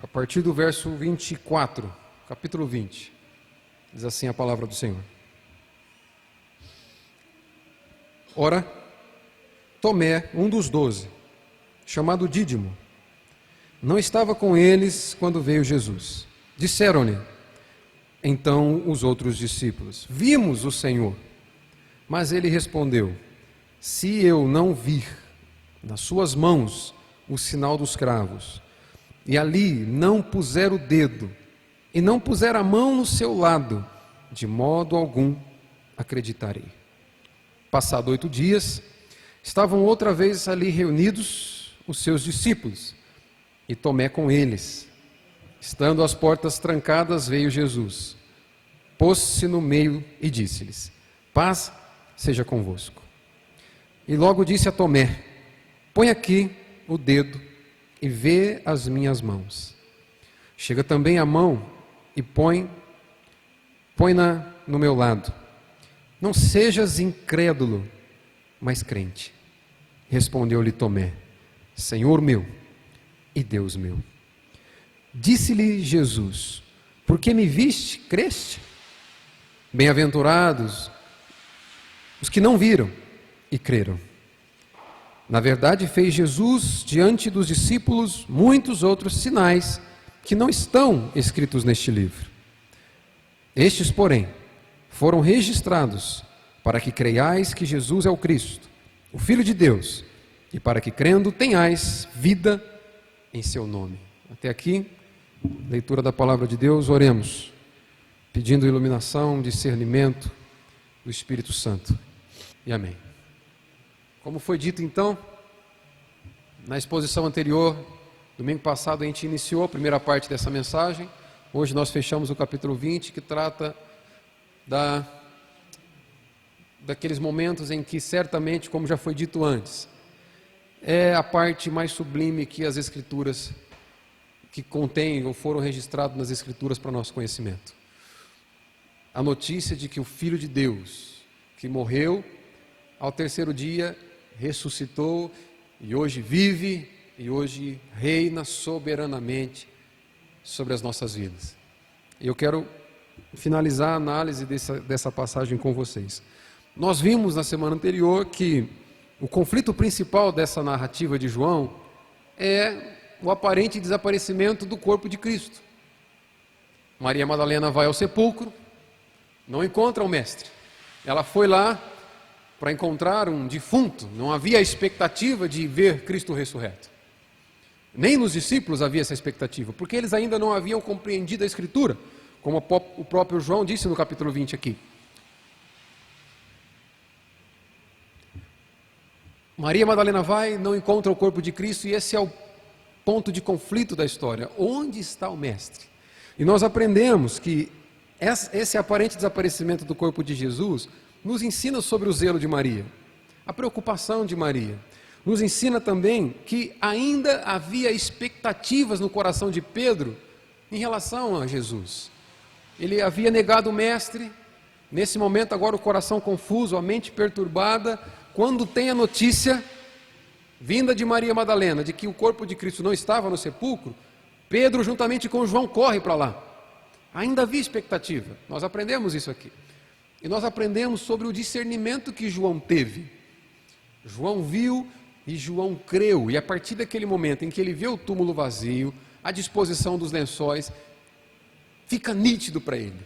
a partir do verso 24, capítulo 20. Diz assim a palavra do Senhor. Ora, Tomé, um dos 12, chamado Dídimo, não estava com eles quando veio Jesus. Disseram-lhe, então, os outros discípulos: vimos o Senhor. Mas ele respondeu: se eu não vir nas suas mãos o sinal dos cravos, e ali não puser o dedo, e não puser a mão no seu lado, de modo algum acreditarei. Passado 8 dias, estavam outra vez ali reunidos os seus discípulos, e Tomé com eles. Estando as portas trancadas, veio Jesus, pôs-se no meio e disse-lhes: paz seja convosco. E logo disse a Tomé: põe aqui o dedo e vê as minhas mãos. Chega também a mão e põe-na no meu lado. Não sejas incrédulo, mas crente. Respondeu-lhe Tomé: Senhor meu e Deus meu. Disse-lhe Jesus: porque me viste, creste? Bem-aventurados os que não viram e creram. Na verdade, fez Jesus diante dos discípulos muitos outros sinais que não estão escritos neste livro. Estes, porém, foram registrados para que creiais que Jesus é o Cristo, o Filho de Deus, e para que, crendo, tenhais vida em seu nome. Até aqui, leitura da palavra de Deus. Oremos, pedindo iluminação, discernimento do Espírito Santo. E amém. Como foi dito então, na exposição anterior, domingo passado a gente iniciou a primeira parte dessa mensagem. Hoje nós fechamos o capítulo 20, que trata daqueles momentos em que certamente, como já foi dito antes, é a parte mais sublime que as Escrituras, que contêm ou foram registrados nas Escrituras para nosso conhecimento. A notícia de que o Filho de Deus, que morreu, ao terceiro dia ressuscitou e hoje vive e hoje reina soberanamente sobre as nossas vidas. E eu quero finalizar a análise dessa passagem com vocês. Nós vimos na semana anterior que o conflito principal dessa narrativa de João é o aparente desaparecimento do corpo de Cristo. Maria Madalena vai ao sepulcro, não encontra o mestre. Ela foi lá para encontrar um defunto, não havia expectativa de ver Cristo ressurreto. Nem nos discípulos havia essa expectativa, porque eles ainda não haviam compreendido a Escritura, como o próprio João disse no capítulo 20 aqui. Maria Madalena vai, não encontra o corpo de Cristo, e esse é o ponto de conflito da história. Onde está o mestre? E nós aprendemos que esse aparente desaparecimento do corpo de Jesus nos ensina sobre o zelo de Maria, a preocupação de Maria. Nos ensina também que ainda havia expectativas no coração de Pedro em relação a Jesus. Ele havia negado o mestre, nesse momento agora o coração confuso, a mente perturbada, quando tem a notícia vinda de Maria Madalena, de que o corpo de Cristo não estava no sepulcro, Pedro juntamente com João corre para lá. Ainda havia expectativa, nós aprendemos isso aqui. E nós aprendemos sobre o discernimento que João teve. João viu e João creu, e a partir daquele momento em que ele vê o túmulo vazio, a disposição dos lençóis, fica nítido para ele.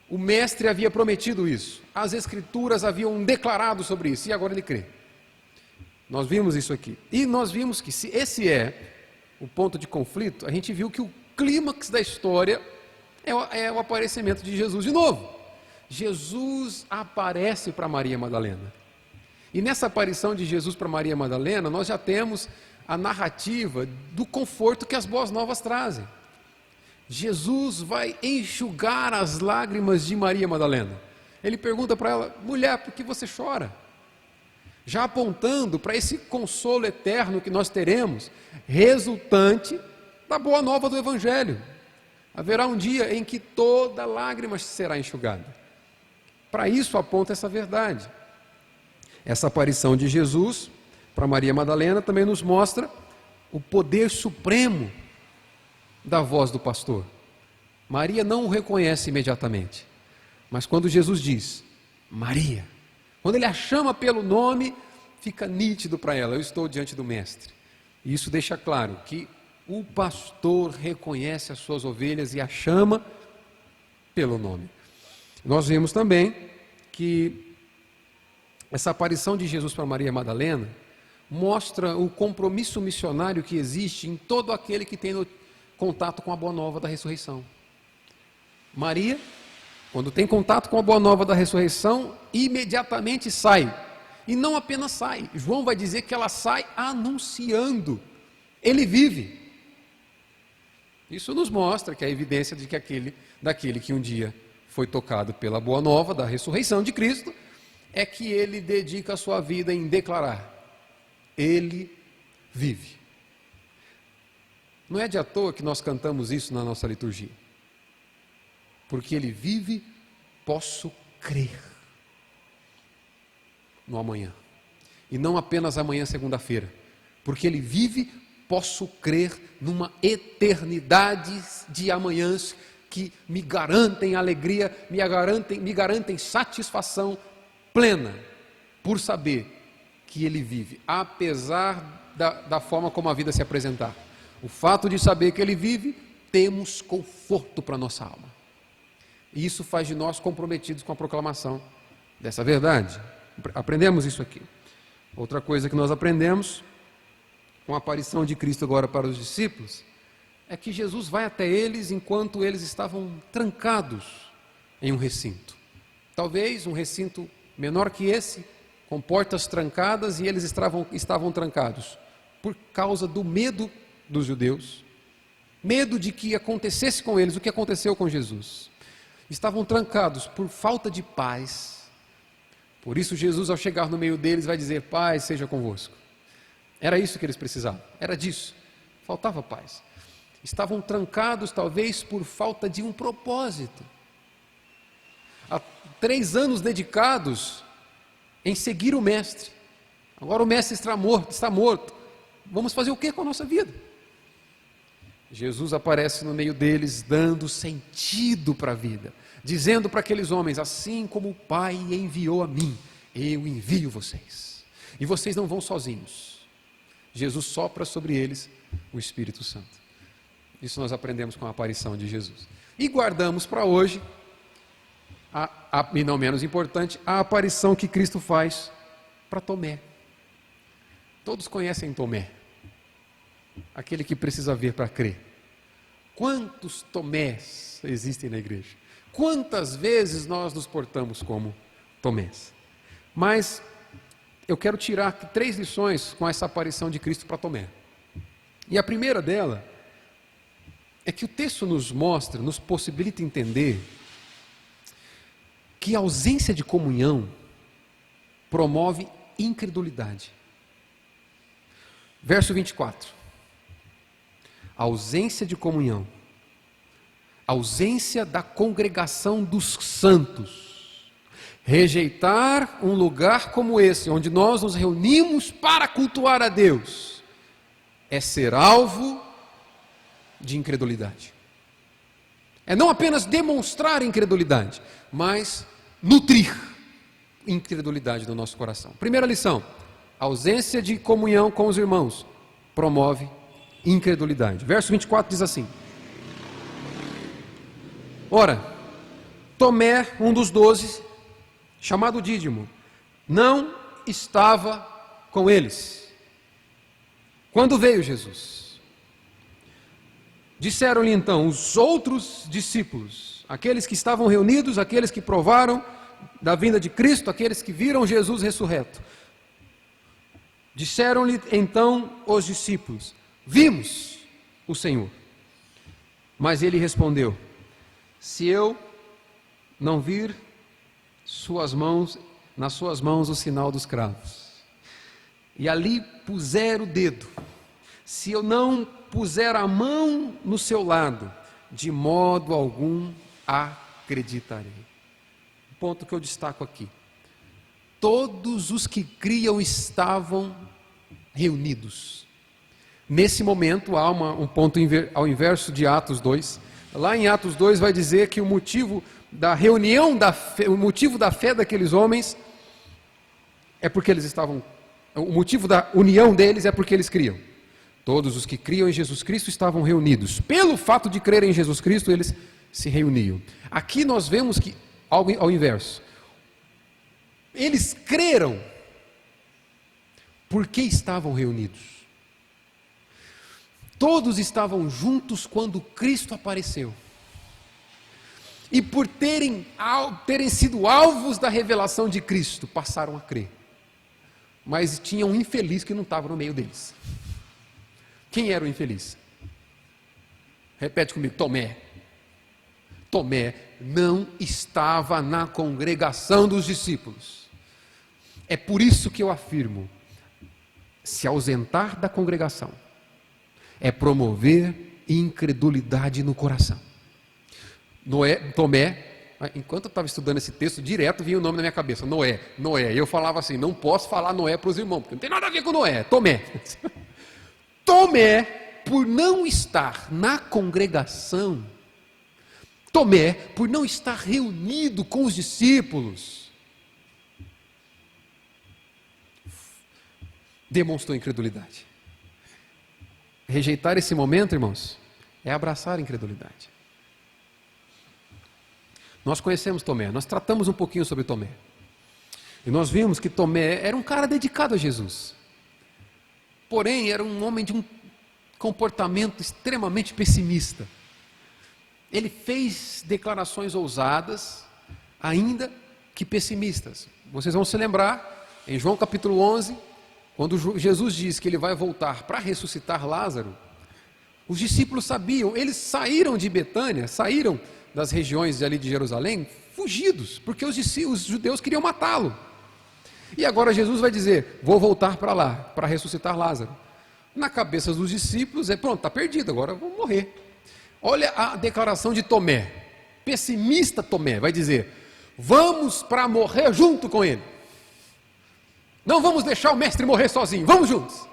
O mestre havia prometido isso, as Escrituras haviam declarado sobre isso, e agora ele crê. Nós vimos isso aqui. E nós vimos que, se esse é o ponto de conflito, a gente viu que o clímax da história é o aparecimento de Jesus de novo. Jesus aparece para Maria Madalena. E nessa aparição de Jesus para Maria Madalena, nós já temos a narrativa do conforto que as boas novas trazem. Jesus vai enxugar as lágrimas de Maria Madalena. Ele pergunta para ela: mulher, por que você chora? Já apontando para esse consolo eterno que nós teremos, resultante da boa nova do Evangelho. Haverá um dia em que toda lágrima será enxugada. Para isso aponta essa verdade. Essa aparição de Jesus para Maria Madalena também nos mostra o poder supremo da voz do pastor. Maria não o reconhece imediatamente, mas quando Jesus diz, Maria, quando ele a chama pelo nome, fica nítido para ela, eu estou diante do Mestre. E isso deixa claro que o pastor reconhece as suas ovelhas e a chama pelo nome. Nós vemos também que essa aparição de Jesus para Maria Madalena mostra o compromisso missionário que existe em todo aquele que tem contato com a boa nova da ressurreição. Maria, quando tem contato com a boa nova da ressurreição, imediatamente sai. E não apenas sai, João vai dizer que ela sai anunciando. Ele vive. Isso nos mostra que a evidência de que daquele que um dia foi tocado pela boa nova da ressurreição de Cristo, é que ele dedica a sua vida em declarar, ele vive. Não é de à toa que nós cantamos isso na nossa liturgia. Porque ele vive, posso crer no amanhã. E não apenas amanhã, segunda-feira. Porque ele vive, posso crer numa eternidade de amanhãs que me garantem alegria, me garantem satisfação plena, por saber que ele vive, apesar da forma como a vida se apresentar. O fato de saber que ele vive, temos conforto para a nossa alma. E isso faz de nós comprometidos com a proclamação dessa verdade. Aprendemos isso aqui. Outra coisa que nós aprendemos com a aparição de Cristo agora para os discípulos é que Jesus vai até eles enquanto eles estavam trancados em um recinto. Talvez um recinto menor que esse, com portas trancadas, e eles estavam trancados por causa do medo dos judeus, medo de que acontecesse com eles o que aconteceu com Jesus. Estavam trancados por falta de paz. Por isso Jesus, ao chegar no meio deles, vai dizer, paz seja convosco. Era isso que eles precisavam, era disso, faltava paz. Estavam trancados talvez por falta de um propósito. Há 3 anos dedicados em seguir o Mestre. Agora o Mestre está morto. Vamos fazer o que com a nossa vida? Jesus aparece no meio deles, dando sentido para a vida, dizendo para aqueles homens, assim como o Pai enviou a mim, eu envio vocês. E vocês não vão sozinhos. Jesus sopra sobre eles o Espírito Santo. Isso nós aprendemos com a aparição de Jesus. E guardamos para hoje, e não menos importante, a aparição que Cristo faz para Tomé. Todos conhecem Tomé, aquele que precisa ver para crer. Quantos Tomés existem na igreja? Quantas vezes nós nos portamos como Tomés? Mas eu quero tirar 3 lições com essa aparição de Cristo para Tomé. E a primeira dela é que o texto nos mostra, nos possibilita entender que a ausência de comunhão promove incredulidade. Verso 24. A ausência de comunhão, a ausência da congregação dos santos, rejeitar um lugar como esse, onde nós nos reunimos para cultuar a Deus, é ser alvo de incredulidade. É não apenas demonstrar incredulidade, mas nutrir incredulidade no nosso coração. Primeira lição, a ausência de comunhão com os irmãos promove incredulidade. Verso 24 diz assim: ora, Tomé, um dos 12, chamado Dídimo, não estava com eles quando veio Jesus. Disseram-lhe então os outros discípulos, aqueles que estavam reunidos, aqueles que provaram da vinda de Cristo, aqueles que viram Jesus ressurreto. Disseram-lhe então os discípulos, vimos o Senhor. Mas ele respondeu, se eu não vir nas suas mãos o sinal dos cravos, e ali puser o dedo, se eu não puser a mão no seu lado, de modo algum acreditarei. O ponto que eu destaco aqui: todos os que criam estavam reunidos, Nesse momento há um ponto ao inverso de Atos 2. Lá em Atos 2 vai dizer que o motivo da reunião da fé, o motivo da fé daqueles homens é porque eles estavam, o motivo da união deles é porque eles criam. Todos os que criam em Jesus Cristo estavam reunidos. Pelo fato de crerem em Jesus Cristo, eles se reuniam. Aqui nós vemos que, ao inverso, eles creram porque estavam reunidos. Todos estavam juntos quando Cristo apareceu. E por terem sido alvos da revelação de Cristo, passaram a crer. Mas tinha um infeliz que não estava no meio deles. Quem era o infeliz? Repete comigo, Tomé. Tomé não estava na congregação dos discípulos. É por isso que eu afirmo, se ausentar da congregação é promover incredulidade no coração. Tomé, enquanto eu estava estudando esse texto, direto vinha o nome na minha cabeça, Noé. E eu falava assim, não posso falar Noé para os irmãos, porque não tem nada a ver com Noé, Tomé. Tomé, por não estar na congregação, Tomé, por não estar reunido com os discípulos, demonstrou incredulidade. Rejeitar esse momento, irmãos, é abraçar a incredulidade. Nós conhecemos Tomé, nós tratamos um pouquinho sobre Tomé. E nós vimos que Tomé era um cara dedicado a Jesus. Porém, era um homem de um comportamento extremamente pessimista. Ele fez declarações ousadas, ainda que pessimistas. Vocês vão se lembrar, em João capítulo 11, quando Jesus diz que ele vai voltar para ressuscitar Lázaro, os discípulos sabiam, eles saíram de Betânia, saíram das regiões ali de Jerusalém, fugidos, porque os judeus queriam matá-lo. E agora Jesus vai dizer, vou voltar para lá, para ressuscitar Lázaro. Na cabeça dos discípulos, pronto, está perdido, agora eu vou morrer. Olha a declaração de Tomé, pessimista Tomé, vai dizer, vamos para morrer junto com ele. Não vamos deixar o mestre morrer sozinho, vamos juntos.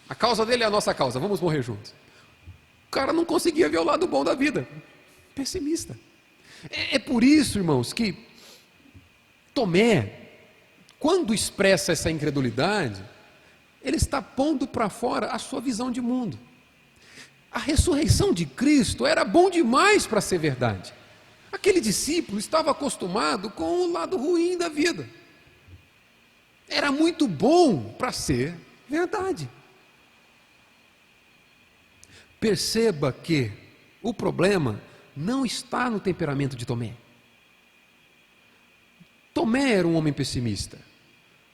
A causa dele é a nossa causa, vamos morrer juntos. O cara não conseguia ver o lado bom da vida, pessimista. É por isso, irmãos, que Tomé, quando expressa essa incredulidade, ele está pondo para fora a sua visão de mundo. A ressurreição de Cristo era bom demais para ser verdade. Aquele discípulo estava acostumado com o lado ruim da vida. Era muito bom para ser verdade. Perceba que o problema não está no temperamento de Tomé. Tomé era um homem pessimista,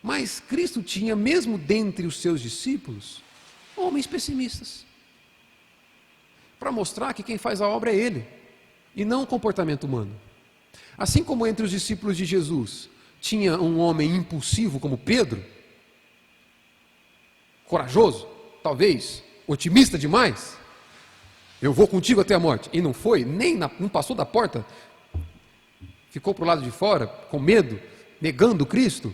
mas Cristo tinha, mesmo dentre os seus discípulos, homens pessimistas, para mostrar que quem faz a obra é Ele, e não o comportamento humano. Assim como entre os discípulos de Jesus, tinha um homem impulsivo como Pedro, corajoso, talvez, otimista demais, eu vou contigo até a morte, e não foi, não passou da porta, ficou para o lado de fora, com medo, negando Cristo.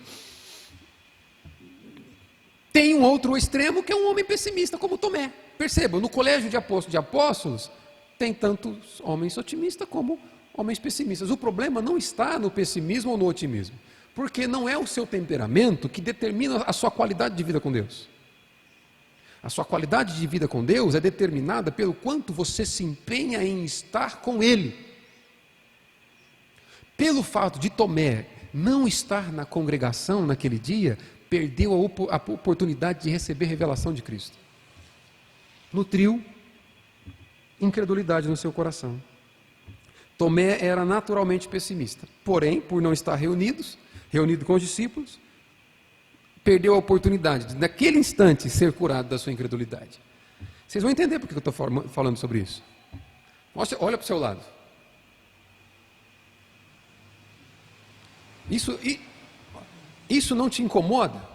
Tem um outro extremo que é um homem pessimista como Tomé. Percebam, no colégio de apóstolos, tem tantos homens otimistas como homens pessimistas. O problema não está no pessimismo ou no otimismo, porque não é o seu temperamento que determina a sua qualidade de vida com Deus. A sua qualidade de vida com Deus é determinada pelo quanto você se empenha em estar com Ele. Pelo fato de Tomé não estar na congregação naquele dia, perdeu a oportunidade de receber revelação de Cristo. Nutriu incredulidade no seu coração. Tomé era naturalmente pessimista, porém, por não estar reunido com os discípulos, perdeu a oportunidade de, naquele instante, ser curado da sua incredulidade. Vocês vão entender por que eu estou falando sobre isso. Olha para o seu lado. Isso não te incomoda?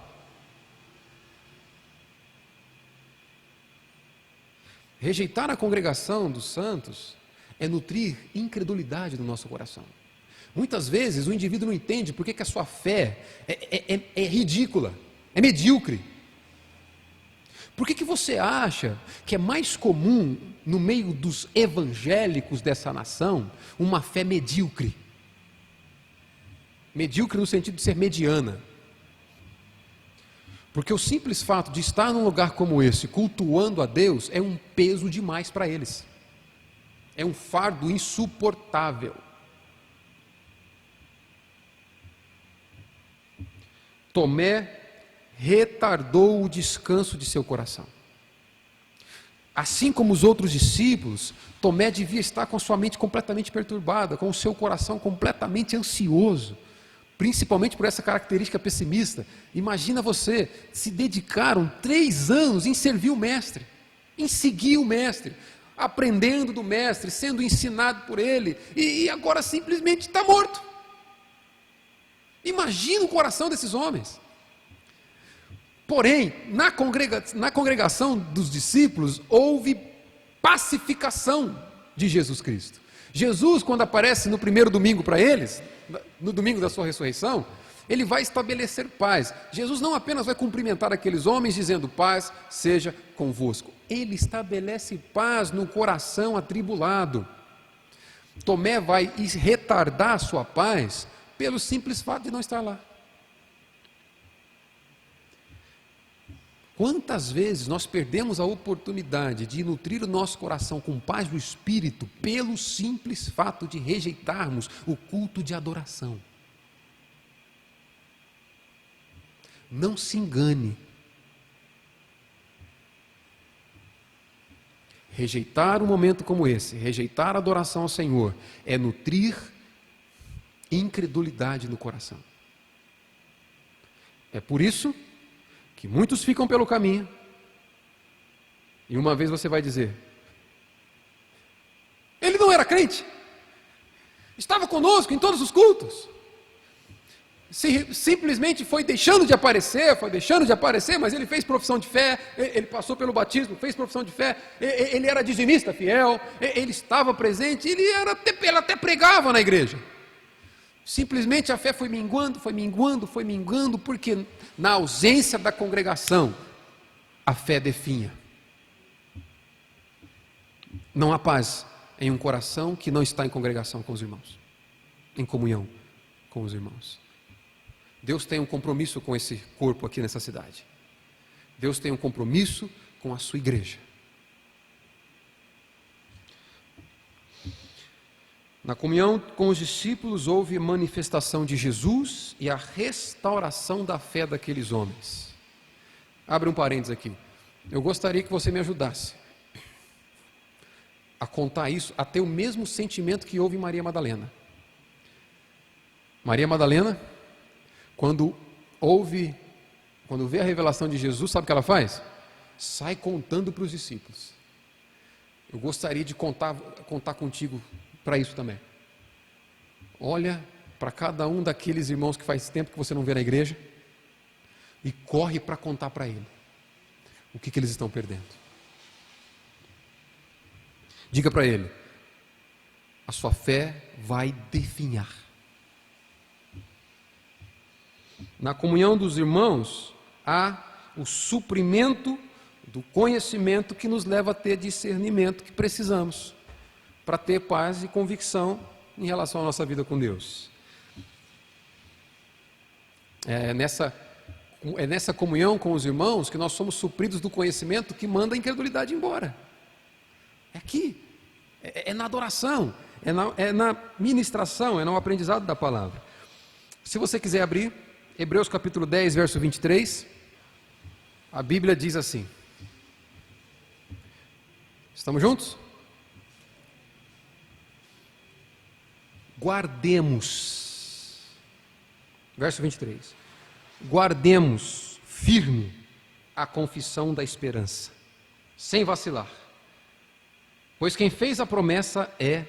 Rejeitar a congregação dos santos é nutrir incredulidade no nosso coração. Muitas vezes o indivíduo não entende porque que a sua fé é ridícula, é medíocre. Por que você acha que é mais comum, no meio dos evangélicos dessa nação, uma fé medíocre? Medíocre no sentido de ser mediana. Porque o simples fato de estar num lugar como esse, cultuando a Deus, é um peso demais para eles. É um fardo insuportável. Tomé retardou o descanso de seu coração. Assim como os outros discípulos, Tomé devia estar com sua mente completamente perturbada, com o seu coração completamente ansioso, principalmente por essa característica pessimista. Imagina você, se dedicaram 3 anos em servir o Mestre, em seguir o Mestre, aprendendo do Mestre, sendo ensinado por Ele, e agora simplesmente está morto. Imagina o coração desses homens. Porém, na congregação dos discípulos, houve pacificação de Jesus Cristo. Jesus, quando aparece no primeiro domingo para eles, no domingo da sua ressurreição, ele vai estabelecer paz. Jesus não apenas vai cumprimentar aqueles homens dizendo paz seja convosco. Ele estabelece paz no coração atribulado. Tomé vai retardar a sua paz pelo simples fato de não estar lá. Quantas vezes nós perdemos a oportunidade de nutrir o nosso coração com paz do Espírito pelo simples fato de rejeitarmos o culto de adoração? Não se engane. Rejeitar um momento como esse, rejeitar a adoração ao Senhor, é nutrir incredulidade no coração. É por isso que muitos ficam pelo caminho, e uma vez você vai dizer: ele não era crente, estava conosco em todos os cultos, simplesmente foi deixando de aparecer, mas ele fez profissão de fé, ele passou pelo batismo, fez profissão de fé, ele era dizimista fiel, ele estava presente, ele até pregava na igreja. Simplesmente a fé foi minguando, porque na ausência da congregação, a fé definha. Não há paz em um coração que não está em congregação com os irmãos, em comunhão com os irmãos. Deus tem um compromisso com esse corpo aqui nessa cidade. Deus tem um compromisso com a sua igreja. Na comunhão com os discípulos houve manifestação de Jesus e a restauração da fé daqueles homens. Abre um parênteses aqui. Eu gostaria que você me ajudasse a contar isso, a ter o mesmo sentimento que houve em Maria Madalena. Maria Madalena, quando vê a revelação de Jesus, sabe o que ela faz? Sai contando para os discípulos. Eu gostaria de contar contigo para isso também. Olha para cada um daqueles irmãos que faz tempo que você não vê na igreja e corre para contar para ele o que eles estão perdendo. Diga para ele: a sua fé vai definhar. Na comunhão dos irmãos há o suprimento do conhecimento que nos leva a ter discernimento que precisamos para ter paz e convicção em relação à nossa vida com Deus. É nessa comunhão com os irmãos que nós somos supridos do conhecimento que manda a incredulidade embora. É aqui, é na adoração, é na ministração, é no aprendizado da palavra. Se você quiser abrir, Hebreus capítulo 10, verso 23, a Bíblia diz assim. Estamos juntos? Guardemos, verso 23, guardemos firme a confissão da esperança, sem vacilar, pois quem fez a promessa é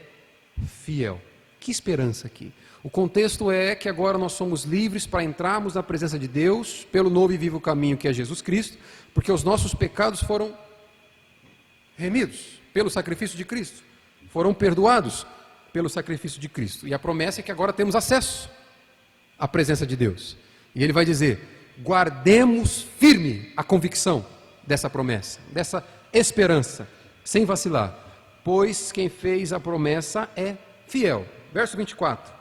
fiel. Que esperança aqui? O contexto é que agora nós somos livres para entrarmos na presença de Deus, pelo novo e vivo caminho que é Jesus Cristo, porque os nossos pecados foram remidos pelo sacrifício de Cristo, foram perdoados pelo sacrifício de Cristo, e a promessa é que agora temos acesso à presença de Deus, e ele vai dizer: guardemos firme a convicção dessa promessa, dessa esperança, sem vacilar. Pois quem fez a promessa é fiel. Verso 24.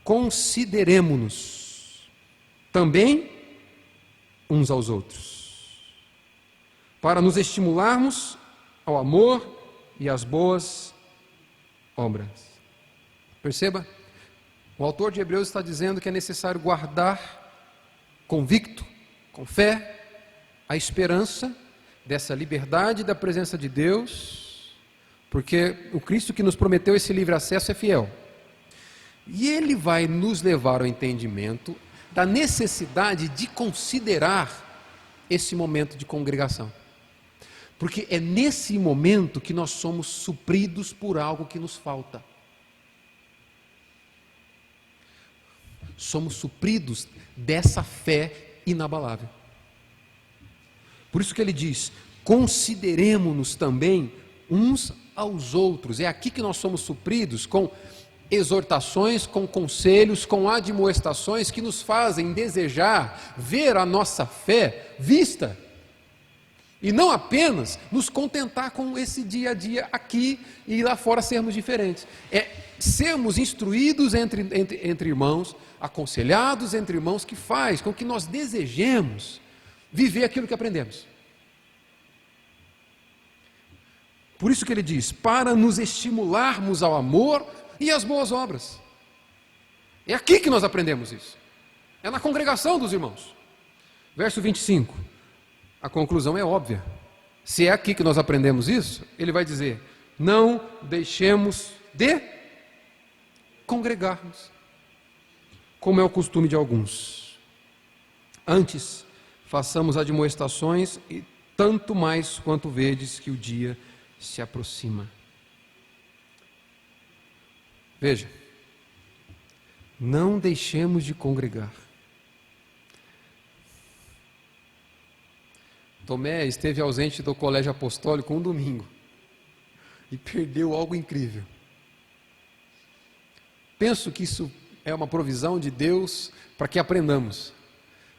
Consideremo-nos também uns aos outros, para nos estimularmos ao amor e às boas obras. Perceba, o autor de Hebreus está dizendo que é necessário guardar convicto, com fé, a esperança dessa liberdade da presença de Deus, porque o Cristo que nos prometeu esse livre acesso é fiel. E Ele vai nos levar ao entendimento da necessidade de considerar esse momento de congregação. Porque é nesse momento que nós somos supridos por algo que nos falta. Somos supridos dessa fé inabalável. Por isso que ele diz, consideremo-nos também uns aos outros. É aqui que nós somos supridos com exortações, com conselhos, com admoestações que nos fazem desejar ver a nossa fé vista. E não apenas nos contentar com esse dia a dia aqui e lá fora sermos diferentes. É sermos instruídos entre irmãos, aconselhados entre irmãos, que faz com que nós desejemos viver aquilo que aprendemos. Por isso que ele diz, para nos estimularmos ao amor e às boas obras. É aqui que nós aprendemos isso. É na congregação dos irmãos. Verso 25. A conclusão é óbvia. Se é aqui que nós aprendemos isso, ele vai dizer, não deixemos de congregar-nos, como é o costume de alguns. Antes, façamos admoestações, e tanto mais quanto vedes que o dia se aproxima. Veja, não deixemos de congregar. Tomé esteve ausente do colégio apostólico um domingo e perdeu algo incrível. Penso que isso é uma provisão de Deus para que aprendamos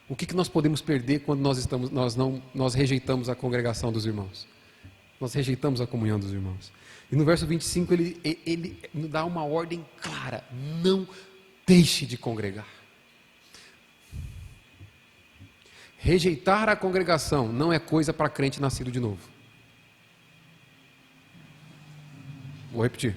o que nós podemos perder quando nós rejeitamos a congregação dos irmãos. Nós rejeitamos a comunhão dos irmãos. E no verso 25 ele dá uma ordem clara: não deixe de congregar. Rejeitar a congregação não é coisa para crente nascido de novo. Vou repetir.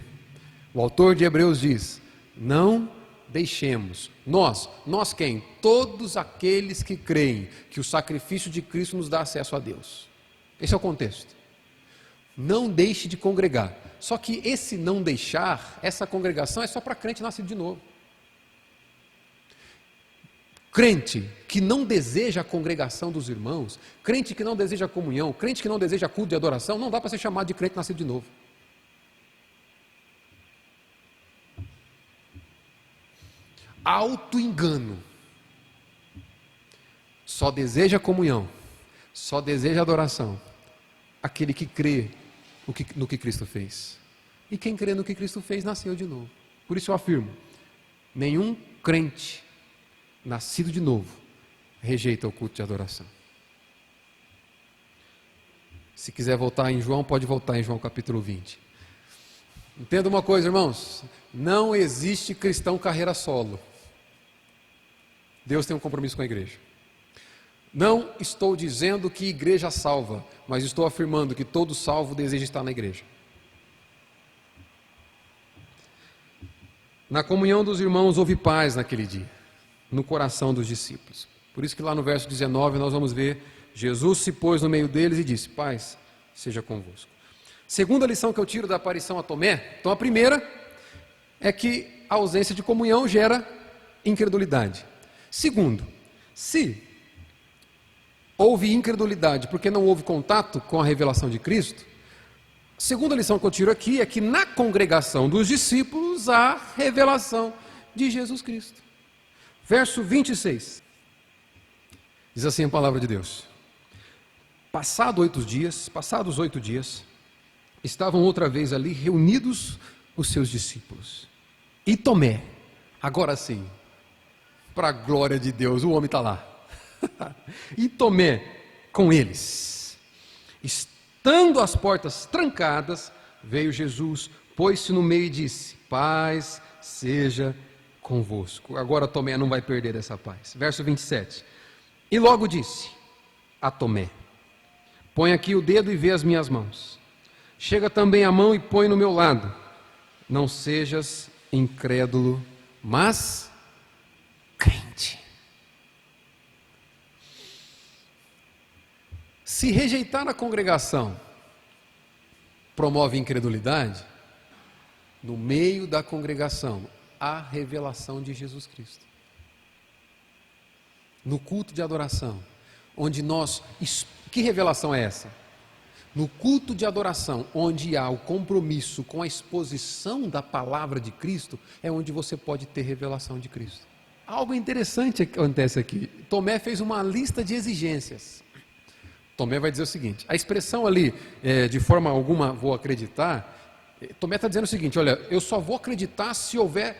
O autor de Hebreus diz: não deixemos. Nós quem? Todos aqueles que creem que o sacrifício de Cristo nos dá acesso a Deus. Esse é o contexto. Não deixe de congregar. Só que esse não deixar, essa congregação é só para crente nascido de novo. Crente que não deseja a congregação dos irmãos, crente que não deseja a comunhão, crente que não deseja culto de adoração, não dá para ser chamado de crente nascido de novo. Auto-engano. Só deseja comunhão, só deseja adoração aquele que crê no que Cristo fez. E quem crê no que Cristo fez, nasceu de novo. Por isso eu afirmo, nenhum crente nascido de novo rejeita o culto de adoração. Se quiser voltar em João, pode voltar em João capítulo 20. Entenda uma coisa, irmãos, não existe cristão carreira solo. Deus tem um compromisso com a igreja. Não estou dizendo que igreja salva, mas estou afirmando que todo salvo deseja estar na igreja. Na comunhão dos irmãos houve paz naquele dia, no coração dos discípulos. Por isso que lá no verso 19 nós vamos ver, Jesus se pôs no meio deles e disse, paz seja convosco. Segunda lição que eu tiro da aparição a Tomé, então a primeira é que a ausência de comunhão gera incredulidade. Segundo, se houve incredulidade porque não houve contato com a revelação de Cristo, a segunda lição que eu tiro aqui é que na congregação dos discípulos há revelação de Jesus Cristo. Verso 26, diz assim a palavra de Deus: passados 8 dias, estavam outra vez ali reunidos os seus discípulos. E Tomé, agora sim, para a glória de Deus, o homem está lá. E Tomé com eles. Estando as portas trancadas, veio Jesus, pôs-se no meio e disse: paz seja convosco. Agora Tomé não vai perder essa paz. Verso 27. E logo disse a Tomé: põe aqui o dedo e vê as minhas mãos. Chega também a mão e põe no meu lado. Não sejas incrédulo, mas crente. Se rejeitar a congregação promove incredulidade, no meio da congregação há revelação de Jesus Cristo. No culto de adoração, onde nós... Que revelação é essa? No culto de adoração, onde há o compromisso com a exposição da palavra de Cristo, é onde você pode ter revelação de Cristo. Algo interessante acontece aqui. Tomé fez uma lista de exigências. Tomé vai dizer o seguinte, a expressão ali, de forma alguma vou acreditar, Tomé está dizendo o seguinte, olha, eu só vou acreditar se houver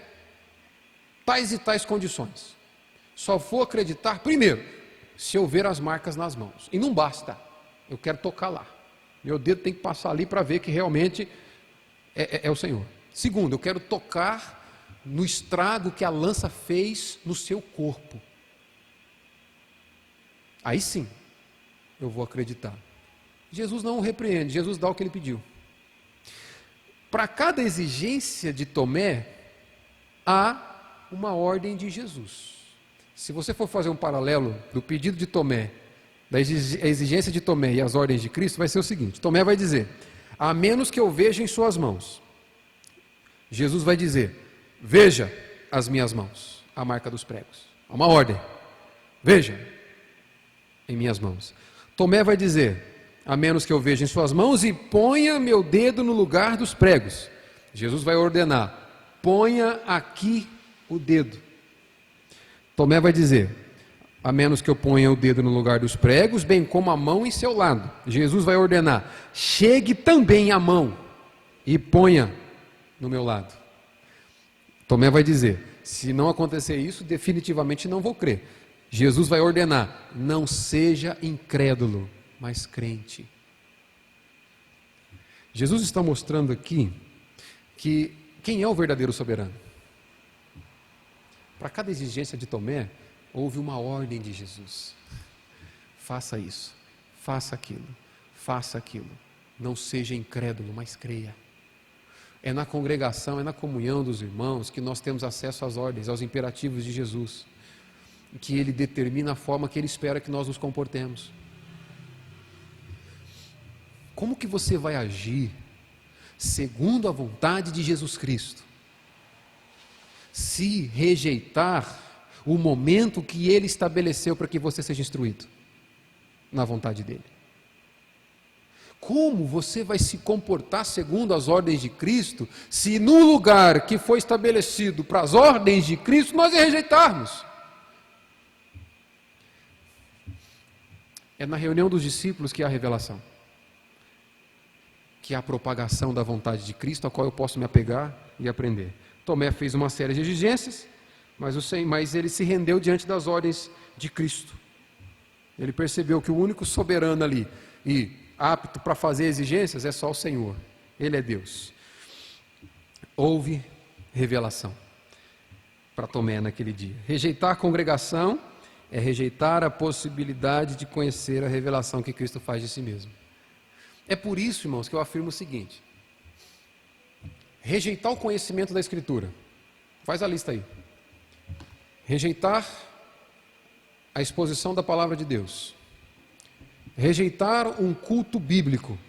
tais e tais condições. Só vou acreditar, primeiro, se eu ver as marcas nas mãos. E não basta, eu quero tocar lá. Meu dedo tem que passar ali para ver que realmente é o Senhor. Segundo, eu quero tocar no estrago que a lança fez no seu corpo. Aí sim, eu vou acreditar. Jesus não o repreende, Jesus dá o que ele pediu. Para cada exigência de Tomé, há uma ordem de Jesus. Se você for fazer um paralelo do pedido de Tomé, da exigência de Tomé e as ordens de Cristo, vai ser o seguinte: Tomé vai dizer, a menos que eu veja em suas mãos. Jesus vai dizer, veja as minhas mãos, a marca dos pregos. Há uma ordem, veja em minhas mãos. Tomé vai dizer, a menos que eu veja em suas mãos e ponha meu dedo no lugar dos pregos. Jesus vai ordenar, ponha aqui o dedo. Tomé vai dizer, a menos que eu ponha o dedo no lugar dos pregos, bem como a mão em seu lado. Jesus vai ordenar, chegue também a mão e ponha no meu lado. Tomé vai dizer, se não acontecer isso, definitivamente não vou crer. Jesus vai ordenar, não seja incrédulo, mas crente. Jesus está mostrando aqui que quem é o verdadeiro soberano? Para cada exigência de Tomé, houve uma ordem de Jesus. Faça isso, faça aquilo. Não seja incrédulo, mas creia. É na congregação, é na comunhão dos irmãos que nós temos acesso às ordens, aos imperativos de Jesus, que Ele determina a forma que Ele espera que nós nos comportemos. Como que você vai agir segundo a vontade de Jesus Cristo, se rejeitar o momento que Ele estabeleceu para que você seja instruído na vontade dEle? Como você vai se comportar segundo as ordens de Cristo, se no lugar que foi estabelecido para as ordens de Cristo, nós rejeitarmos? É na reunião dos discípulos que há a revelação, que há a propagação da vontade de Cristo, a qual eu posso me apegar e aprender. Tomé fez uma série de exigências, mas ele se rendeu diante das ordens de Cristo. Ele percebeu que o único soberano ali e apto para fazer exigências é só o Senhor. Ele é Deus. Houve revelação para Tomé naquele dia. Rejeitar a congregação é rejeitar a possibilidade de conhecer a revelação que Cristo faz de si mesmo. É por isso, irmãos, que eu afirmo o seguinte: rejeitar o conhecimento da Escritura, faz a lista aí. Rejeitar a exposição da palavra de Deus. Rejeitar um culto bíblico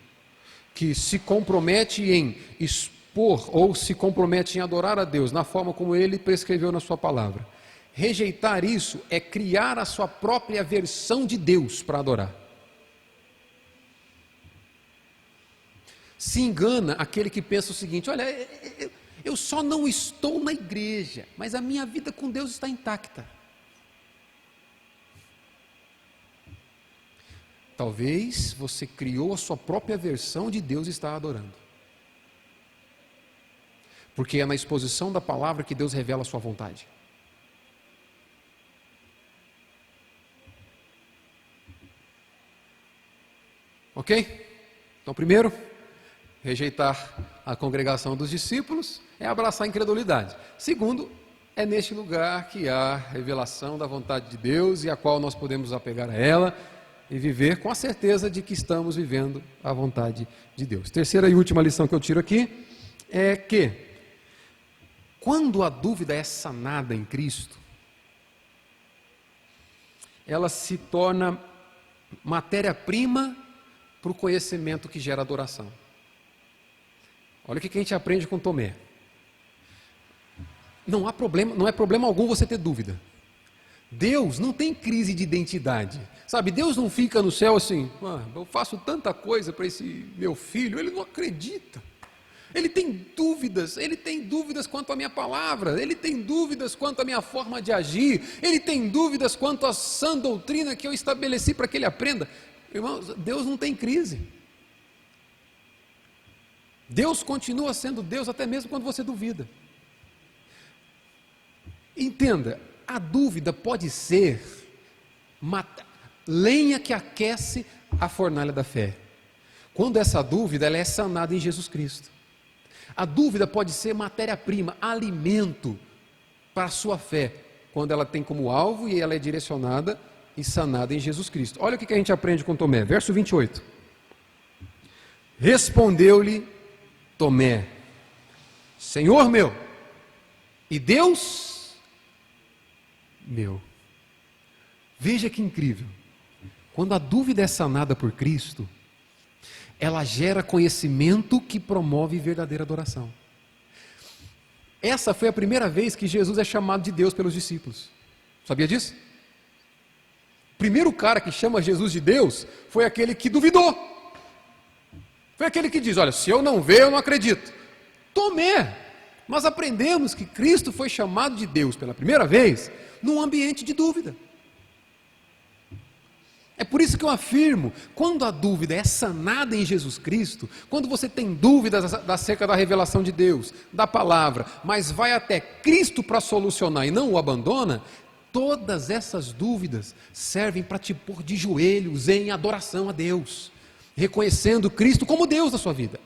que se compromete em expor ou se compromete em adorar a Deus na forma como Ele prescreveu na sua palavra. Rejeitar isso é criar a sua própria versão de Deus para adorar. Se engana aquele que pensa o seguinte: olha, eu só não estou na igreja, mas a minha vida com Deus está intacta. Talvez você criou a sua própria versão de Deus estar adorando. Porque é na exposição da palavra que Deus revela a sua vontade. Ok? Então, primeiro, rejeitar a congregação dos discípulos é abraçar a incredulidade. Segundo, é neste lugar que há revelação da vontade de Deus e a qual nós podemos apegar a ela e viver com a certeza de que estamos vivendo a vontade de Deus. Terceira e última lição que eu tiro aqui é que, quando a dúvida é sanada em Cristo, ela se torna matéria-prima para o conhecimento que gera adoração. Olha o que a gente aprende com Tomé. Não é problema algum você ter dúvida. Deus não tem crise de identidade. Sabe, Deus não fica no céu assim, eu faço tanta coisa para esse meu filho, ele não acredita. Ele tem dúvidas quanto à minha palavra, ele tem dúvidas quanto à minha forma de agir, ele tem dúvidas quanto à sã doutrina que eu estabeleci para que ele aprenda. Irmãos, Deus não tem crise. Deus continua sendo Deus até mesmo quando você duvida. Entenda, a dúvida pode ser lenha que aquece a fornalha da fé. Quando essa dúvida ela é sanada em Jesus Cristo. A dúvida pode ser matéria-prima, alimento para a sua fé, quando ela tem como alvo e ela é direcionada e sanada em Jesus Cristo. Olha o que a gente aprende com Tomé, verso 28. Respondeu-lhe Tomé, Senhor meu e Deus meu. Veja que incrível. Quando a dúvida é sanada por Cristo, ela gera conhecimento que promove verdadeira adoração. Essa foi a primeira vez que Jesus é chamado de Deus pelos discípulos. Sabia disso? O primeiro cara que chama Jesus de Deus foi aquele que duvidou. Foi aquele que diz, olha, se eu não ver, eu não acredito. Tomé. Nós aprendemos que Cristo foi chamado de Deus pela primeira vez num ambiente de dúvida. É por isso que eu afirmo, quando a dúvida é sanada em Jesus Cristo, quando você tem dúvidas acerca da revelação de Deus, da palavra, mas vai até Cristo para solucionar e não o abandona, todas essas dúvidas servem para te pôr de joelhos em adoração a Deus, reconhecendo Cristo como Deus da sua vida.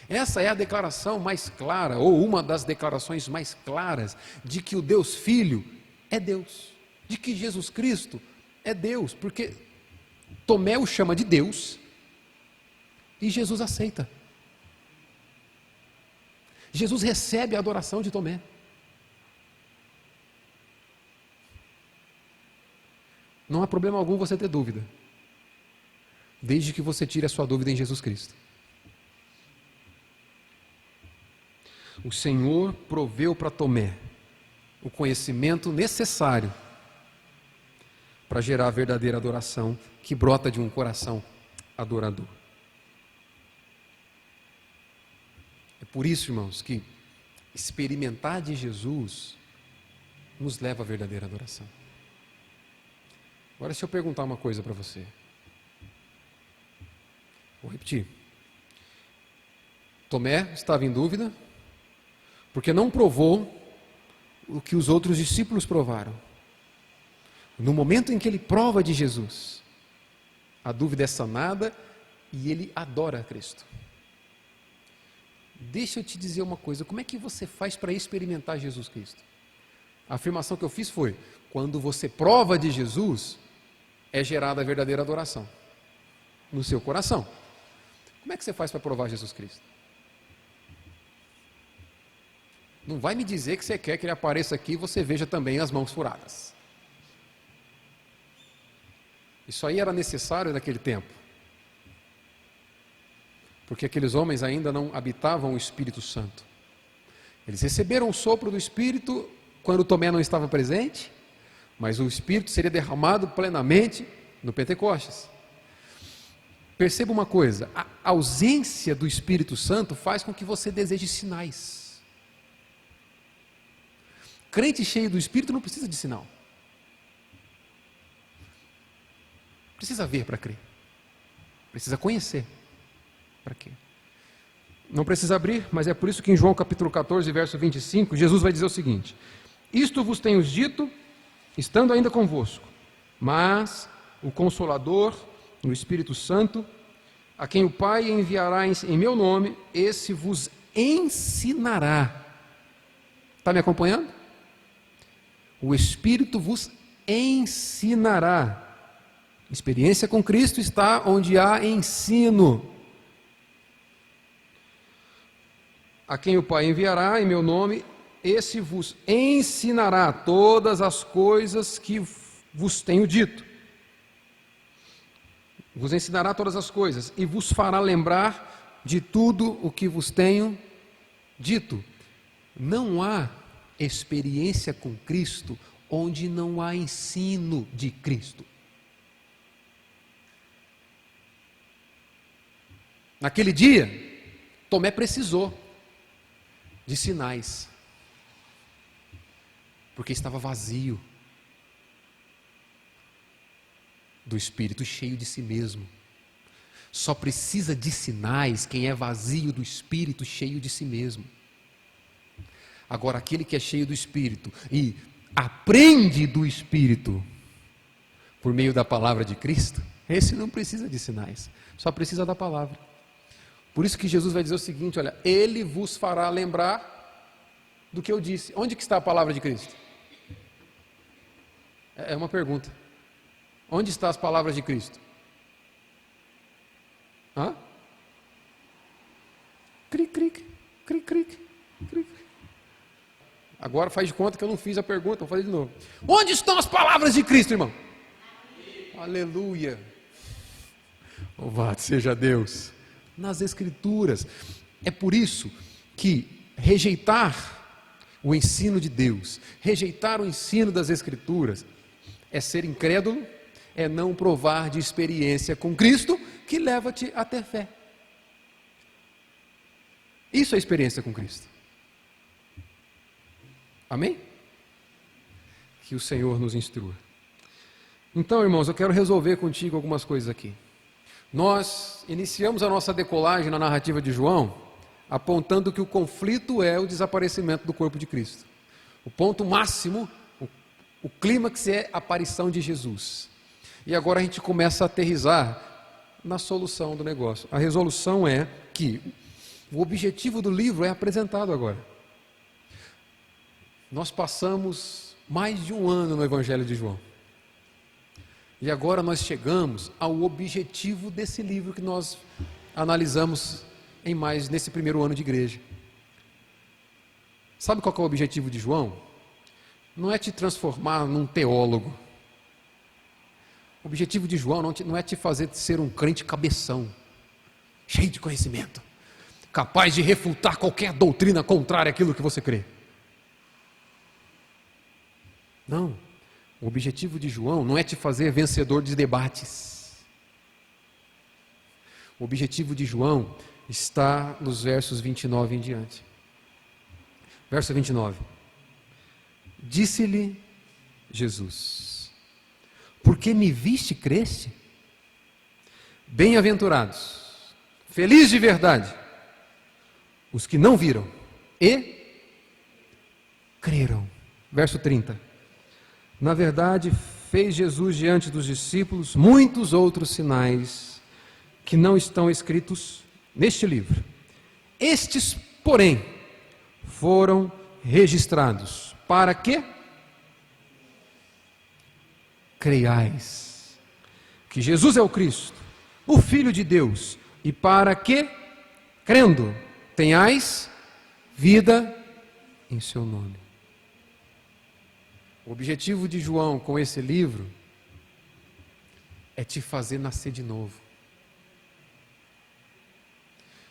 Essa é a declaração mais clara, ou uma das declarações mais claras, de que o Deus Filho é Deus, de que Jesus Cristo é Deus, porque Tomé o chama de Deus e Jesus aceita. Jesus recebe a adoração de Tomé. Não há problema algum você ter dúvida, desde que você tire a sua dúvida em Jesus Cristo. O Senhor proveu para Tomé o conhecimento necessário para gerar a verdadeira adoração que brota de um coração adorador. É por isso, irmãos, que experimentar de Jesus nos leva à verdadeira adoração. Agora, se eu perguntar uma coisa para você, vou repetir. Tomé estava em dúvida, porque não provou o que os outros discípulos provaram. No momento em que ele prova de Jesus, a dúvida é sanada e ele adora a Cristo. Deixa eu te dizer uma coisa, como é que você faz para experimentar Jesus Cristo? A afirmação que eu fiz foi, quando você prova de Jesus, é gerada a verdadeira adoração no seu coração. Como é que você faz para provar Jesus Cristo? Não vai me dizer que você quer que ele apareça aqui e você veja também as mãos furadas. Isso aí era necessário naquele tempo, porque aqueles homens ainda não habitavam o Espírito Santo. Eles receberam o sopro do Espírito quando Tomé não estava presente, mas o Espírito seria derramado plenamente no Pentecostes. Perceba uma coisa, a ausência do Espírito Santo faz com que você deseje sinais. Crente cheio do Espírito não precisa de sinal. Precisa ver para crer. Precisa conhecer para quê? Não precisa abrir, mas é por isso que em João capítulo 14, verso 25, Jesus vai dizer o seguinte: isto vos tenho dito, estando ainda convosco, mas o Consolador, o Espírito Santo, a quem o Pai enviará em meu nome, esse vos ensinará. Está me acompanhando? O Espírito vos ensinará. Experiência com Cristo está onde há ensino. A quem o Pai enviará em meu nome, esse vos ensinará todas as coisas que vos tenho dito. Vos ensinará todas as coisas e vos fará lembrar de tudo o que vos tenho dito. Não há experiência com Cristo onde não há ensino de Cristo. Naquele dia, Tomé precisou de sinais, porque estava vazio do Espírito, cheio de si mesmo. Só precisa de sinais quem é vazio do Espírito, cheio de si mesmo. Agora, aquele que é cheio do Espírito e aprende do Espírito por meio da palavra de Cristo, esse não precisa de sinais, só precisa da palavra. Por isso que Jesus vai dizer o seguinte, olha, Ele vos fará lembrar do que eu disse. Onde que está a palavra de Cristo? É uma pergunta. Onde estão as palavras de Cristo? Hã? Cric, cric, cric, cric, cric. Agora faz de conta que eu não fiz a pergunta, vou fazer de novo. Onde estão as palavras de Cristo, irmão? Aleluia. Louvado seja Deus. Nas Escrituras. É por isso que rejeitar o ensino de Deus, rejeitar o ensino das Escrituras, é ser incrédulo, é não provar de experiência com Cristo, que leva-te a ter fé. Isso é experiência com Cristo. Amém? Que o Senhor nos instrua. Então, irmãos, eu quero resolver contigo algumas coisas aqui. Nós iniciamos a nossa decolagem na narrativa de João, apontando que o conflito é o desaparecimento do corpo de Cristo. O ponto máximo, o clímax é a aparição de Jesus. E agora a gente começa a aterrissar na solução do negócio. A resolução é que o objetivo do livro é apresentado agora. Nós passamos mais de um ano no Evangelho de João. E agora nós chegamos ao objetivo desse livro que nós analisamos nesse primeiro ano de igreja. Sabe qual que é o objetivo de João? Não é te transformar num teólogo. O objetivo de João não é te fazer ser um crente cabeção, cheio de conhecimento, capaz de refutar qualquer doutrina contrária àquilo que você crê. Não. O objetivo de João não é te fazer vencedor de debates. O objetivo de João está nos versos 29 em diante. Verso 29. Disse-lhe Jesus: porque me viste, creste? Bem-aventurados, felizes de verdade, os que não viram e creram. Verso 30. Na verdade, fez Jesus diante dos discípulos muitos outros sinais que não estão escritos neste livro. Estes, porém, foram registrados para que creiais que Jesus é o Cristo, o Filho de Deus, e para que, crendo, tenhais vida em seu nome. O objetivo de João com esse livro é te fazer nascer de novo.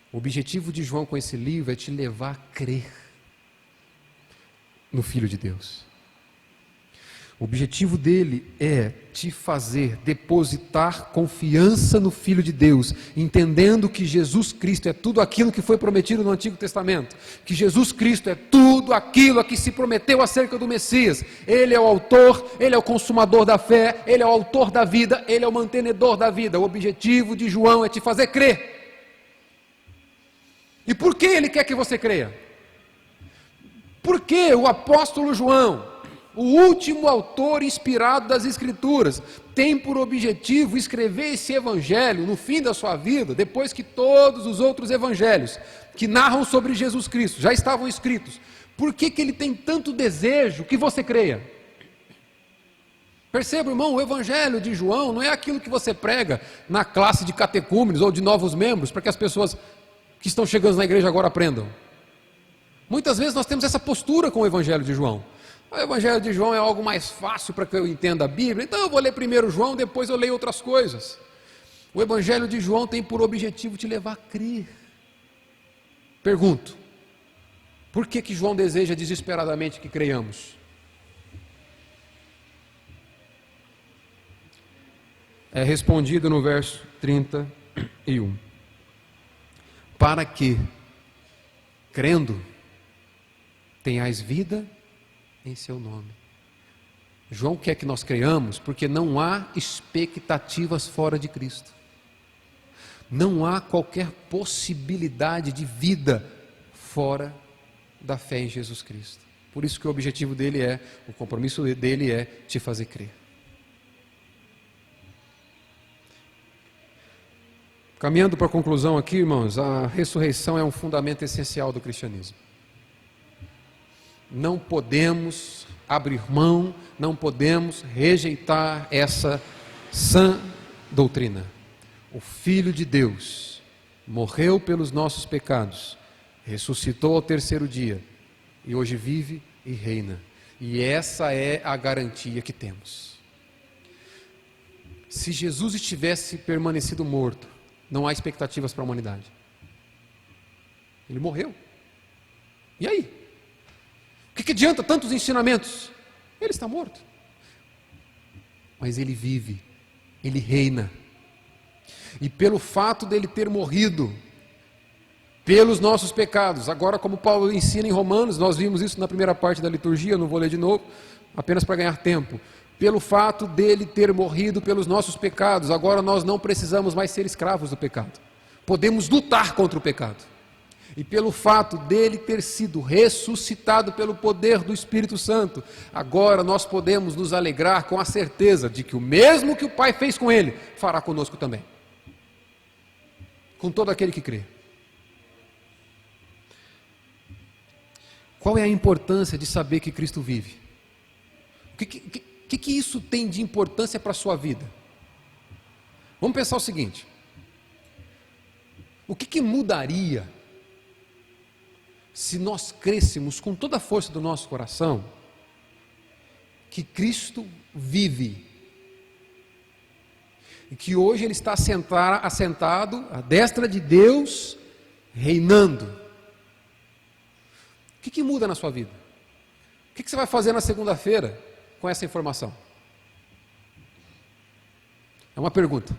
O objetivo de João com esse livro é te levar a crer no Filho de Deus. O objetivo dele é te fazer depositar confiança no Filho de Deus, entendendo que Jesus Cristo é tudo aquilo que foi prometido no Antigo Testamento, que Jesus Cristo é tudo aquilo a que se prometeu acerca do Messias. Ele é o autor, ele é o consumador da fé, ele é o autor da vida, ele é o mantenedor da vida. O objetivo de João é te fazer crer. E por que ele quer que você creia? Porque o apóstolo João, o último autor inspirado das Escrituras, tem por objetivo escrever esse evangelho no fim da sua vida, depois que todos os outros evangelhos que narram sobre Jesus Cristo já estavam escritos. Por que ele tem tanto desejo que você creia? Perceba, irmão, o evangelho de João não é aquilo que você prega na classe de catecúmenos ou de novos membros, para que as pessoas que estão chegando na igreja agora aprendam. Muitas vezes nós temos essa postura com o evangelho de João. O evangelho de João é algo mais fácil para que eu entenda a Bíblia, então eu vou ler primeiro João, depois eu leio outras coisas. O evangelho de João tem por objetivo te levar a crer. Pergunto, por que João deseja desesperadamente que creiamos? É respondido no verso 31. Para que, crendo, tenhais vida em seu nome. João quer que nós creiamos porque não há expectativas fora de Cristo. Não há qualquer possibilidade de vida fora da fé em Jesus Cristo. Por isso que o objetivo dele o compromisso dele é te fazer crer. Caminhando para a conclusão aqui, irmãos, a ressurreição é um fundamento essencial do cristianismo. Não podemos abrir mão, não podemos rejeitar essa sã doutrina. O Filho de Deus morreu pelos nossos pecados, ressuscitou ao terceiro dia e hoje vive e reina. E essa é a garantia que temos. Se Jesus estivesse permanecido morto, não há expectativas para a humanidade. Ele morreu. E aí? O que adianta tantos ensinamentos? Ele está morto. Mas ele vive, ele reina. E pelo fato dele ter morrido pelos nossos pecados, agora como Paulo ensina em Romanos, nós vimos isso na primeira parte da liturgia, não vou ler de novo, apenas para ganhar tempo. Pelo fato dele ter morrido pelos nossos pecados, agora nós não precisamos mais ser escravos do pecado. Podemos lutar contra o pecado. E pelo fato dele ter sido ressuscitado pelo poder do Espírito Santo, agora nós podemos nos alegrar com a certeza de que o mesmo que o Pai fez com ele, fará conosco também. Com todo aquele que crê. Qual é a importância de saber que Cristo vive? O que isso tem de importância para a sua vida? Vamos pensar o seguinte: o que mudaria se nós crêssemos com toda a força do nosso coração que Cristo vive e que hoje Ele está assentado à destra de Deus, reinando? O que muda na sua vida? O que você vai fazer na segunda-feira com essa informação? É uma pergunta.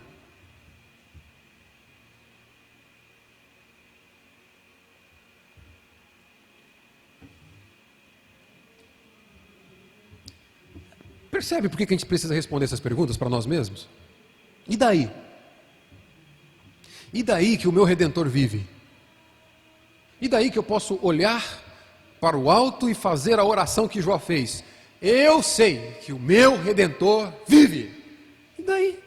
Percebe por que a gente precisa responder essas perguntas para nós mesmos? E daí? E daí que o meu Redentor vive? E daí que eu posso olhar para o alto e fazer a oração que Jó fez? Eu sei que o meu Redentor vive. E daí?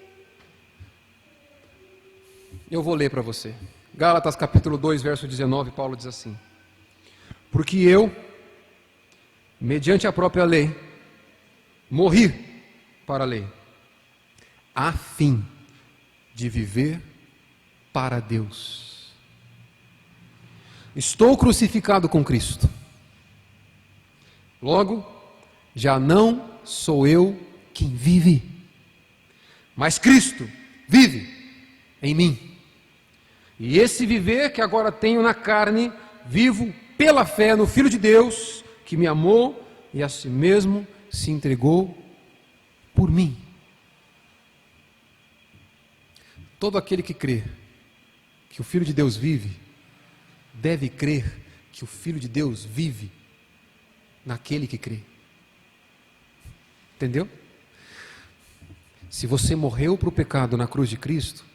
Eu vou ler para você. Gálatas capítulo 2, verso 19, Paulo diz assim: porque eu, mediante a própria lei, morri para a lei, a fim de viver para Deus. Estou crucificado com Cristo. Logo, já não sou eu quem vive, mas Cristo vive em mim. E esse viver que agora tenho na carne, vivo pela fé no Filho de Deus, que me amou e a si mesmo se entregou por mim. Todo aquele que crê que o Filho de Deus vive, deve crer que o Filho de Deus vive naquele que crê. Entendeu? Se você morreu para o pecado na cruz de Cristo,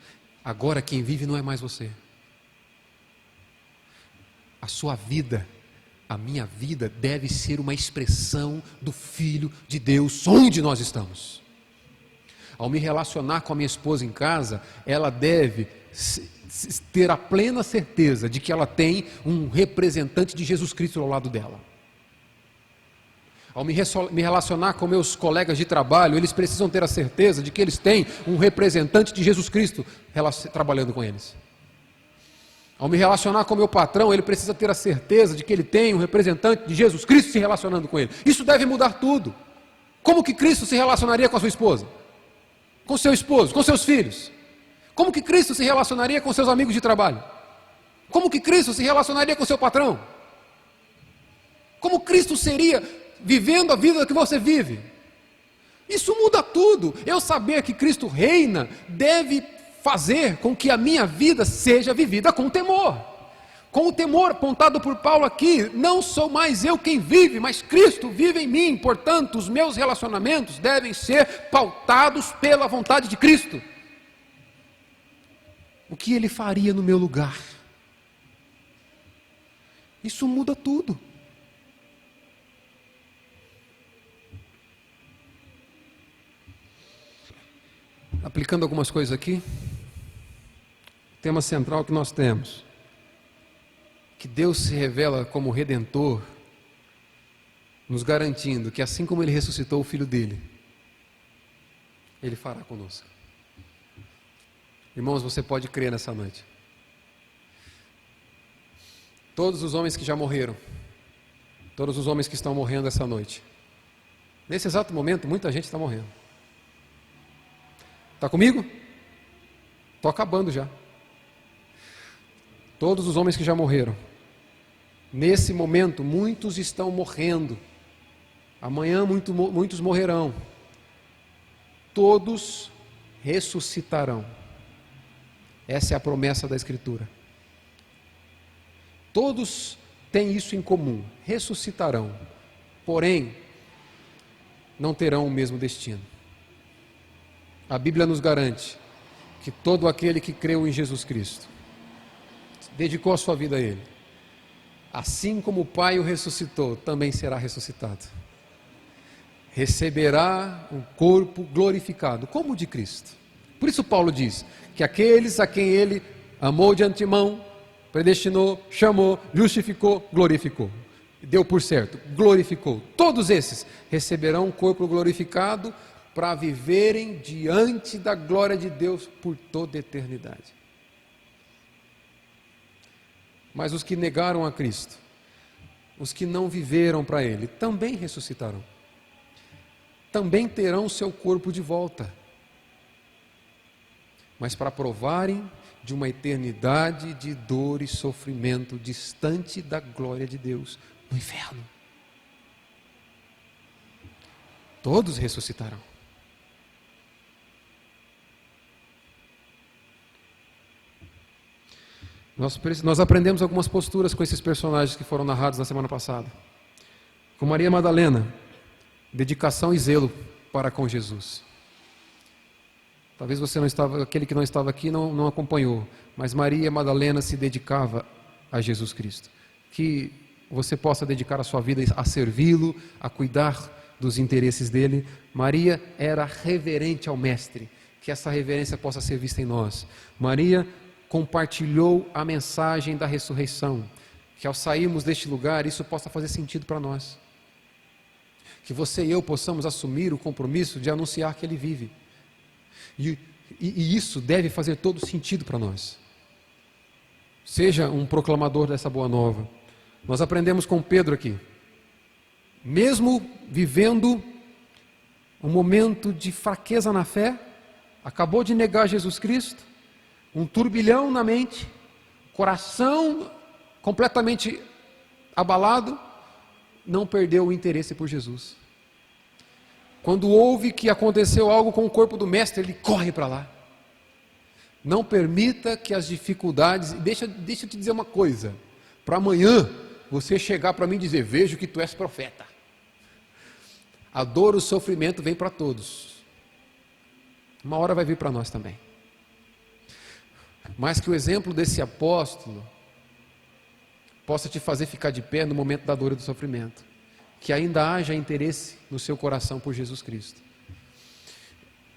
agora quem vive não é mais você. A sua vida A minha vida deve ser uma expressão do Filho de Deus onde nós estamos. Ao me relacionar com a minha esposa em casa, ela deve ter a plena certeza de que ela tem um representante de Jesus Cristo ao lado dela. Ao me relacionar com meus colegas de trabalho, eles precisam ter a certeza de que eles têm um representante de Jesus Cristo trabalhando com eles. Ao me relacionar com meu patrão, ele precisa ter a certeza de que ele tem um representante de Jesus Cristo se relacionando com ele. Isso deve mudar tudo. Como que Cristo se relacionaria com a sua esposa? Com seu esposo? Com seus filhos? Como que Cristo se relacionaria com seus amigos de trabalho? Como que Cristo se relacionaria com seu patrão? Como Cristo seria vivendo a vida que você vive? Isso muda tudo. Eu saber que Cristo reina deve fazer com que a minha vida seja vivida com temor. Com o temor apontado por Paulo aqui, não sou mais eu quem vive, mas Cristo vive em mim. Portanto, os meus relacionamentos devem ser pautados pela vontade de Cristo. O que Ele faria no meu lugar? Isso muda tudo. Aplicando algumas coisas aqui, o tema central que nós temos, que Deus se revela como Redentor, nos garantindo que assim como Ele ressuscitou o Filho dele, Ele fará conosco. Irmãos, você pode crer nessa noite. Todos os homens que já morreram, todos os homens que estão morrendo essa noite, nesse exato momento, muita gente está morrendo. Está comigo? Estou acabando já. Todos os homens que já morreram, nesse momento, muitos estão morrendo. Amanhã muitos morrerão. Todos ressuscitarão. Essa é a promessa da Escritura. Todos têm isso em comum, ressuscitarão, porém, não terão o mesmo destino. A Bíblia nos garante que todo aquele que creu em Jesus Cristo, dedicou a sua vida a Ele, assim como o Pai o ressuscitou, também será ressuscitado. Receberá um corpo glorificado, como o de Cristo. Por isso Paulo diz que aqueles a quem Ele amou de antemão, predestinou, chamou, justificou, glorificou. Deu por certo, glorificou. Todos esses receberão um corpo glorificado para viverem diante da glória de Deus por toda a eternidade. Mas os que negaram a Cristo, os que não viveram para Ele, também ressuscitarão. Também terão seu corpo de volta. Mas para provarem de uma eternidade de dor e sofrimento distante da glória de Deus no inferno. Todos ressuscitarão. Nós aprendemos algumas posturas com esses personagens que foram narrados na semana passada. Com Maria Madalena, dedicação e zelo para com Jesus. Talvez você não estava, aquele que não estava aqui não acompanhou, mas Maria Madalena se dedicava a Jesus Cristo. Que você possa dedicar a sua vida a servi-lo, a cuidar dos interesses dele. Maria era reverente ao Mestre, que essa reverência possa ser vista em nós. Maria compartilhou a mensagem da ressurreição, que ao sairmos deste lugar, isso possa fazer sentido para nós. Que você e eu possamos assumir o compromisso de anunciar que Ele vive. E isso deve fazer todo sentido para nós. Seja um proclamador dessa boa nova. Nós aprendemos com Pedro aqui. Mesmo vivendo um momento de fraqueza na fé, acabou de negar Jesus Cristo, um turbilhão na mente, coração completamente abalado, não perdeu o interesse por Jesus. Quando ouve que aconteceu algo com o corpo do Mestre, ele corre para lá. Não permita que as dificuldades... Deixa eu te dizer uma coisa. Para amanhã, você chegar para mim e dizer, vejo que tu és profeta. A dor, o sofrimento vem para todos. Uma hora vai vir para nós também. Mas que o exemplo desse apóstolo possa te fazer ficar de pé no momento da dor e do sofrimento. Que ainda haja interesse no seu coração por Jesus Cristo.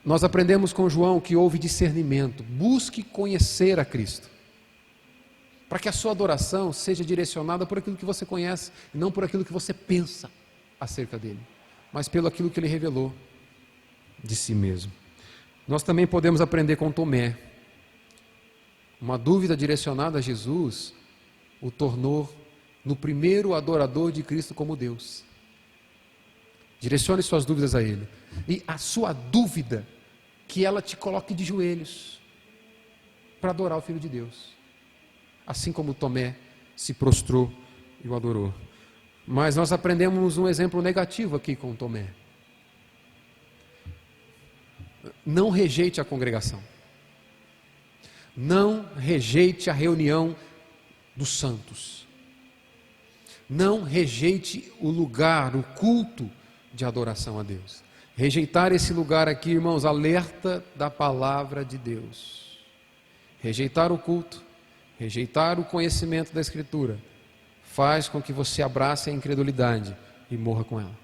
Nós aprendemos com João que houve discernimento. Busque conhecer a Cristo, para que a sua adoração seja direcionada por aquilo que você conhece, e não por aquilo que você pensa acerca dele, mas pelo aquilo que ele revelou de si mesmo. Nós também podemos aprender com Tomé. Uma dúvida direcionada a Jesus o tornou no primeiro adorador de Cristo como Deus. Direcione suas dúvidas a Ele. E a sua dúvida, que ela te coloque de joelhos para adorar o Filho de Deus. Assim como Tomé se prostrou e o adorou. Mas nós aprendemos um exemplo negativo aqui com Tomé. Não rejeite a congregação. Não rejeite a reunião dos santos. Não rejeite o lugar, o culto de adoração a Deus. Rejeitar esse lugar aqui, irmãos, alerta da palavra de Deus. Rejeitar o culto, rejeitar o conhecimento da Escritura, faz com que você abrace a incredulidade e morra com ela.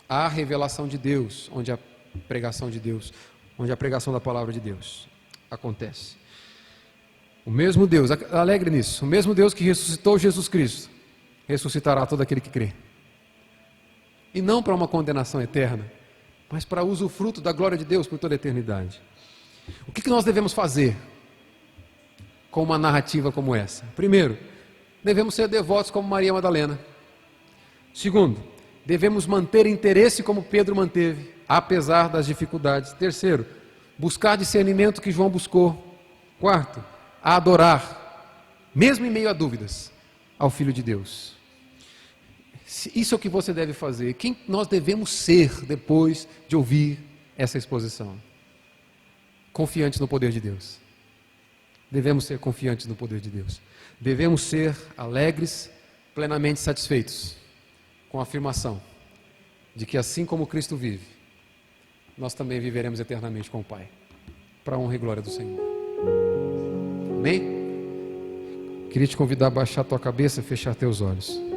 Há revelação de Deus, onde a pregação de Deus, onde a pregação da palavra de Deus acontece. O mesmo Deus, alegre nisso, o mesmo Deus que ressuscitou Jesus Cristo, ressuscitará todo aquele que crê. E não para uma condenação eterna, mas para usufruto da glória de Deus por toda a eternidade. O que nós devemos fazer com uma narrativa como essa? Primeiro, devemos ser devotos como Maria Madalena. Segundo, devemos manter interesse como Pedro manteve, apesar das dificuldades. Terceiro, buscar discernimento que João buscou. Quarto, a adorar, mesmo em meio a dúvidas, ao Filho de Deus. Isso é o que você deve fazer. Quem nós devemos ser depois de ouvir essa exposição? Confiantes no poder de Deus. Devemos ser confiantes no poder de Deus. Devemos ser alegres, plenamente satisfeitos com a afirmação de que assim como Cristo vive, nós também viveremos eternamente com o Pai, para a honra e glória do Senhor. Amém? Queria te convidar a baixar tua cabeça e fechar teus olhos.